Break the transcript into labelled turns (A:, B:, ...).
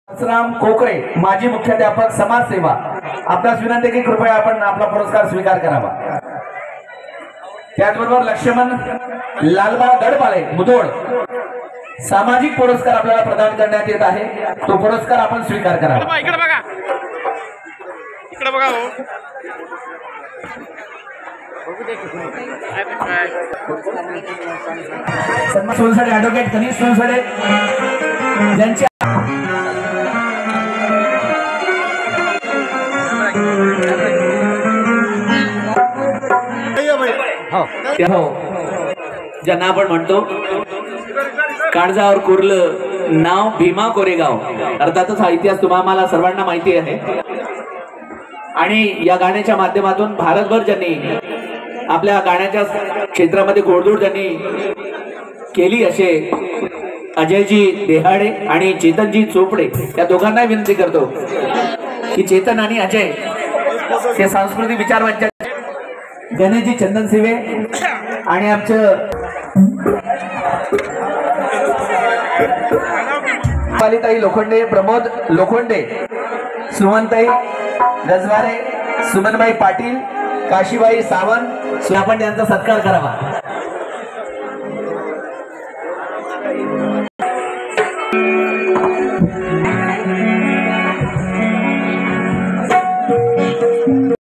A: राम कोकरे माजी मुख्याध्यापक समाजसेवा आपल्यास विनंती की कृपया आपण आपला पुरस्कार स्वीकार करावा। त्याचबरोबर लक्ष्मण लालबा गडपाळे मुधोळ सामाजिक पुरस्कार आपल्याला प्रदान करण्यात येत आहे, तो पुरस्कार आपण स्वीकार करावा।
B: इकडे बघा, इकडे बघा हो।
A: सन्मान सोनसडे ॲडव्होकेट कनिष्ठ सोनसडे ज्यांच्या
C: ज्यांना आपण म्हणतो काळजावर कुरलं नाव भीमा कोरेगाव, अर्थातच हा इतिहास तुम्हाला सर्वांना माहिती आहे। आणि या गाण्याच्या माध्यमातून भारतभर ज्यांनी आपल्या गाण्याच्या क्षेत्रामध्ये घोडदौड ज्यांनी केली असे अजयजी देहाडे आणि चेतनजी चोपडे या दोघांना विनंती करतो की चेतन आणि अजय हे सांस्कृतिक विचारवंत गणेशजी चंदन सिवे आणि आमचं
A: पालिताई लोखंडे, प्रमोद लोखंडे, सुमनताई गजवारे, सुमनबाई पाटील, काशीबाई सावंत,
C: आपण त्यांचा सत्कार करावा।